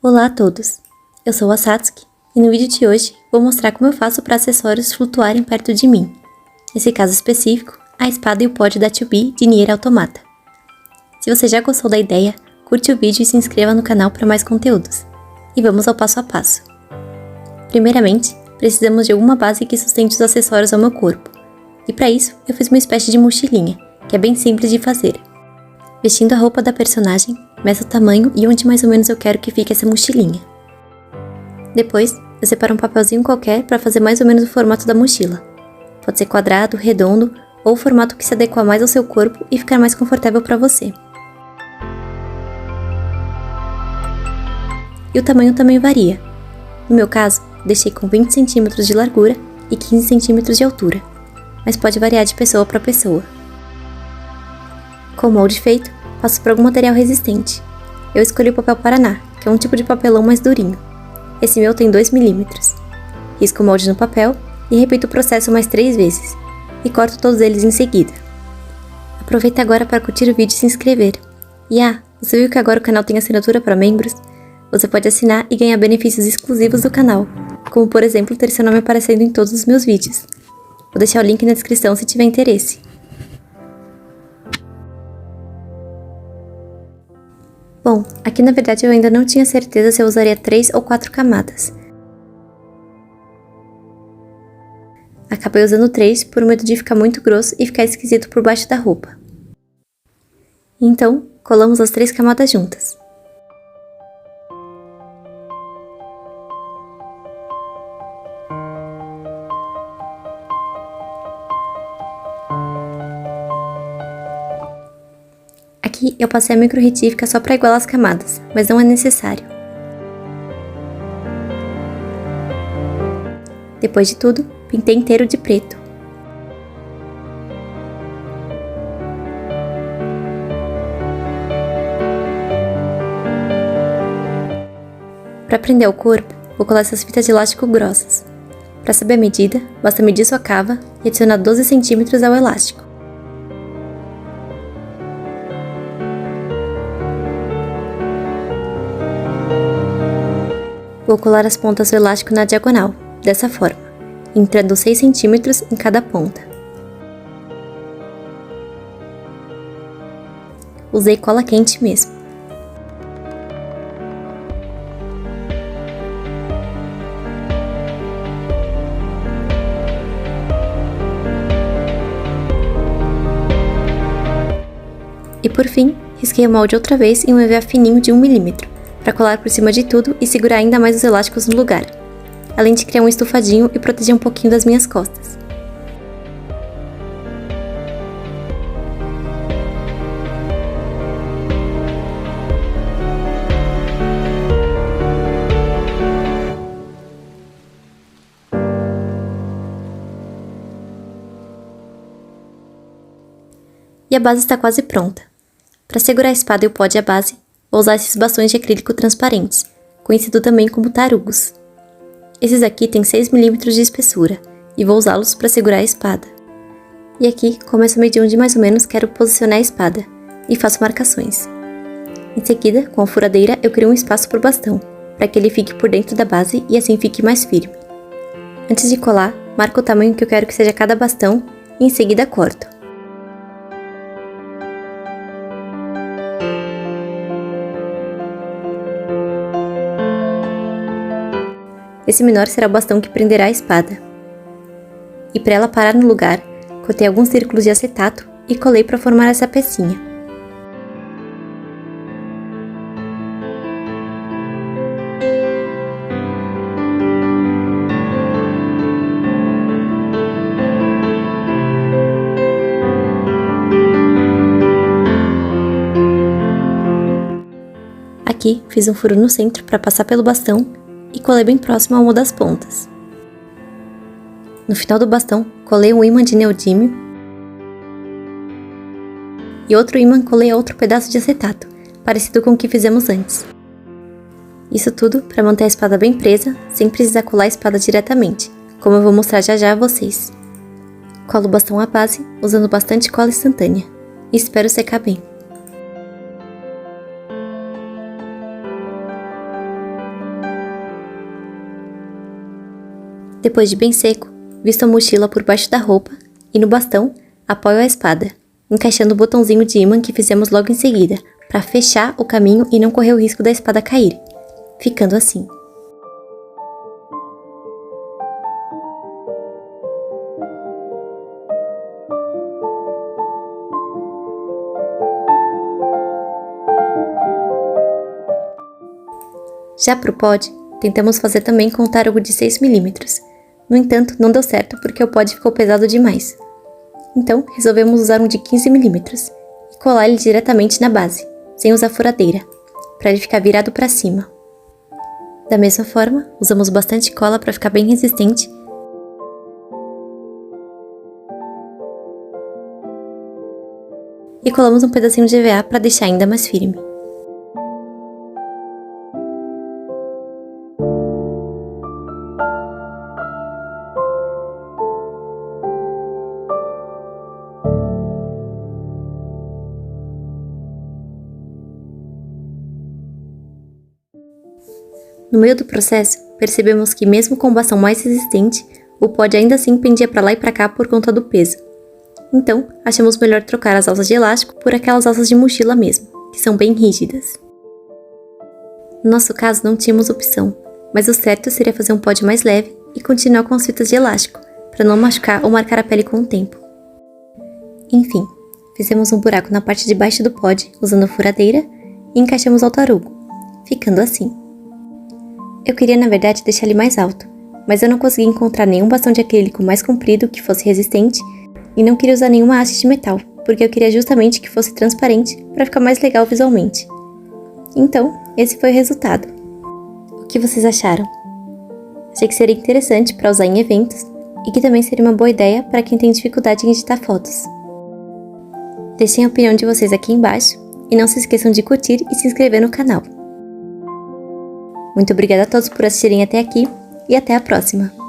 Olá a todos, eu sou a Satsuki e no vídeo de hoje vou mostrar como eu faço para acessórios flutuarem perto de mim. Nesse caso específico, a espada e o pod da 2B de Nier Automata. Se você já gostou da ideia, curte o vídeo e se inscreva no canal para mais conteúdos. E vamos ao passo a passo. Primeiramente, precisamos de alguma base que sustente os acessórios ao meu corpo. E para isso, eu fiz uma espécie de mochilinha, que é bem simples de fazer. Vestindo a roupa da personagem, meço o tamanho e onde mais ou menos eu quero que fique essa mochilinha. Depois, eu separo um papelzinho qualquer para fazer mais ou menos o formato da mochila. Pode ser quadrado, redondo ou o formato que se adequa mais ao seu corpo e ficar mais confortável para você. E o tamanho também varia. No meu caso, deixei com 20 cm de largura e 15 cm de altura, mas pode variar de pessoa para pessoa. Com o molde feito, passo por algum material resistente. Eu escolhi o papel Paraná, que é um tipo de papelão mais durinho. Esse meu tem 2 mm. Risco o molde no papel e repito o processo mais 3 vezes. E corto todos eles em seguida. Aproveita agora para curtir o vídeo e se inscrever. E você viu que agora o canal tem assinatura para membros? Você pode assinar e ganhar benefícios exclusivos do canal, como por exemplo ter seu nome aparecendo em todos os meus vídeos. Vou deixar o link na descrição se tiver interesse. Bom, aqui na verdade eu ainda não tinha certeza se eu usaria 3 ou 4 camadas. Acabei usando 3 por medo de ficar muito grosso e ficar esquisito por baixo da roupa. Então, colamos as 3 camadas juntas. Aqui eu passei a micro-retífica só para igualar as camadas, mas não é necessário. Depois de tudo, pintei inteiro de preto. Para prender o corpo, vou colar essas fitas de elástico grossas. Para saber a medida, basta medir sua cava e adicionar 12 cm ao elástico. Vou colar as pontas do elástico na diagonal, dessa forma, entrando 6 cm em cada ponta. Usei cola quente mesmo. E por fim, risquei o molde outra vez em um EVA fininho de 1 mm. Para colar por cima de tudo e segurar ainda mais os elásticos no lugar, além de criar um estufadinho e proteger um pouquinho das minhas costas. E a base está quase pronta. Para segurar a espada e o pod e a base, vou usar esses bastões de acrílico transparentes, conhecido também como tarugos. Esses aqui têm 6 mm de espessura, e vou usá-los para segurar a espada. E aqui começo a medir onde mais ou menos quero posicionar a espada, e faço marcações. Em seguida, com a furadeira eu crio um espaço para o bastão, para que ele fique por dentro da base e assim fique mais firme. Antes de colar, marco o tamanho que eu quero que seja cada bastão, e em seguida corto. Esse menor será o bastão que prenderá a espada. E para ela parar no lugar, cortei alguns círculos de acetato e colei para formar essa pecinha. Aqui fiz um furo no centro para passar pelo bastão e colei bem próximo a uma das pontas. No final do bastão, colei um ímã de neodímio e outro ímã colei a outro pedaço de acetato, parecido com o que fizemos antes. Isso tudo para manter a espada bem presa, sem precisar colar a espada diretamente, como eu vou mostrar já já a vocês. Colo o bastão à base, usando bastante cola instantânea, e espero secar bem. Depois de bem seco, visto a mochila por baixo da roupa e no bastão, apoio a espada, encaixando o botãozinho de ímã que fizemos logo em seguida, para fechar o caminho e não correr o risco da espada cair, ficando assim. Já pro pod, tentamos fazer também com o tarugo de 6 mm. No entanto, não deu certo porque o pod ficou pesado demais. Então, resolvemos usar um de 15 mm e colar ele diretamente na base, sem usar furadeira, para ele ficar virado para cima. Da mesma forma, usamos bastante cola para ficar bem resistente e colamos um pedacinho de EVA para deixar ainda mais firme. No meio do processo, percebemos que mesmo com o bastão mais resistente, o pod ainda assim pendia para lá e para cá por conta do peso. Então, achamos melhor trocar as alças de elástico por aquelas alças de mochila mesmo, que são bem rígidas. No nosso caso, não tínhamos opção, mas o certo seria fazer um pod mais leve e continuar com as fitas de elástico, para não machucar ou marcar a pele com o tempo. Enfim, fizemos um buraco na parte de baixo do pod usando furadeira e encaixamos ao tarugo, ficando assim. Eu queria na verdade deixar ele mais alto, mas eu não consegui encontrar nenhum bastão de acrílico mais comprido que fosse resistente e não queria usar nenhuma haste de metal, porque eu queria justamente que fosse transparente para ficar mais legal visualmente. Então, esse foi o resultado. O que vocês acharam? Achei que seria interessante para usar em eventos e que também seria uma boa ideia para quem tem dificuldade em editar fotos. Deixem a opinião de vocês aqui embaixo e não se esqueçam de curtir e se inscrever no canal. Muito obrigada a todos por assistirem até aqui e até a próxima!